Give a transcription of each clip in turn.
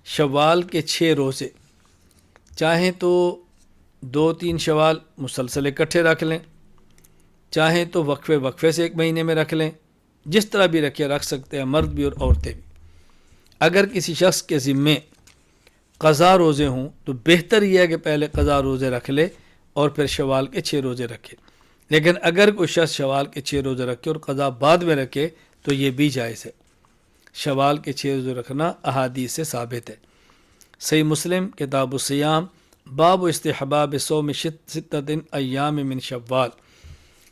شوال کے 6 روزے، چاہیں تو 2-3 شوال مسلسل اکٹھے رکھ لیں، چاہیں تو وقفے سے 1 مہینے میں رکھ لیں، جس طرح بھی رکھ سکتے ہیں مرد بھی اور عورتیں بھی۔ اگر کسی شخص کے ذمے قضا روزے ہوں تو بہتر یہ ہے کہ پہلے قضا روزے رکھ لے اور پھر شوال کے 6 روزے رکھے، لیکن اگر کوئی شخص شوال کے 6 روزے رکھے اور قضا بعد میں رکھے تو یہ بھی جائز ہے۔ شوال کے 6 روزے رکھنا احادیث سے ثابت ہے۔ صحیح مسلم کتاب الصیام باب استحباب صوم 6 ایام من شوال۔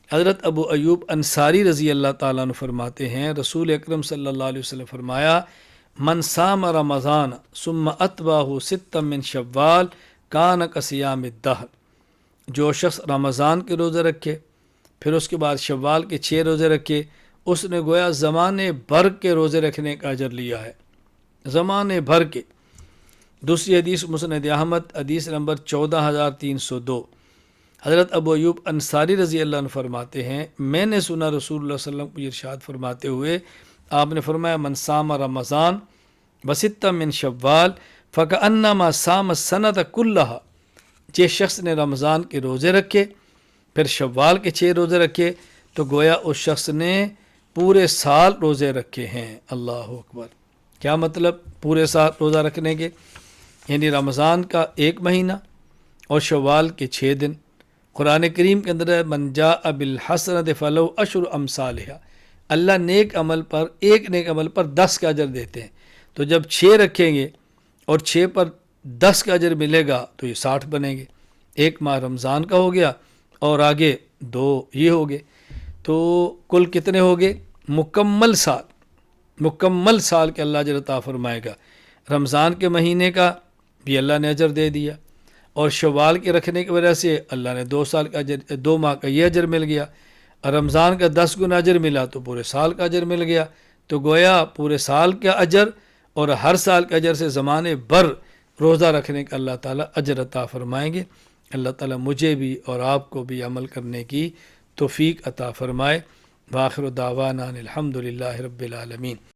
حضرت ابو ایوب انصاری رضی اللہ تعالیٰ عنہ فرماتے ہیں رسول اکرم صلی اللہ علیہ وسلم فرمایا من صام رمضان ثم اتبعہ 6 من شوال کان کصیام الدہر، جو شخص رمضان کے روزے رکھے پھر اس کے بعد شوال کے 6 روزے رکھے، اس نے گویا زمانے بھر کے روزے رکھنے کا اجر لیا ہے، زمانے بھر کے۔ دوسری حدیث مسند احمد حدیث نمبر 14302، حضرت ابو ایوب انصاری رضی اللہ عنہ فرماتے ہیں میں نے سنا رسول اللہ صلی اللہ علیہ وسلم کو یہ ارشاد فرماتے ہوئے، آپ نے فرمایا من صام رمضان و6 من شوال فکأنما صام السنۃ کلھا، جس شخص نے رمضان کے روزے رکھے پھر شوال کے 6 روزے رکھے تو گویا اس شخص نے پورے سال روزے رکھے ہیں۔ اللہ اکبر! کیا مطلب پورے سال روزہ رکھنے کے؟ یعنی رمضان کا 1 مہینہ اور شوال کے 6 دن۔ قرآن کریم کے اندر من جاء بالحسنۃ فلہ عشر امثالھا، اللہ نیک عمل پر 1 نیک عمل پر 10 کا اجر دیتے ہیں، تو جب 6 رکھیں گے اور 6 پر 10 کا اجر ملے گا تو یہ 60 بنے گے۔ 1 ماہ رمضان کا ہو گیا اور آگے 2 یہ ہو گئے، تو کل کتنے ہو گئے؟ مکمل سال کے اللہ اجر عطا فرمائے گا۔ رمضان کے مہینے کا بھی اللہ نے اجر دے دیا، اور شوال کے رکھنے کی وجہ سے اللہ نے 2 سال کا اجر، 2 ماہ کا یہ اجر مل گیا، اور رمضان کا 10 گنا اجر ملا تو پورے سال کا اجر مل گیا۔ تو گویا پورے سال کا اجر اور ہر سال کے اجر سے زمانے بھر روزہ رکھنے کا اللہ تعالیٰ اجر عطا فرمائیں گے۔ اللہ تعالیٰ مجھے بھی اور آپ کو بھی عمل کرنے کی توفیق عطا فرمائے۔ وآخر دعوانا الحمد للہ رب العالمین۔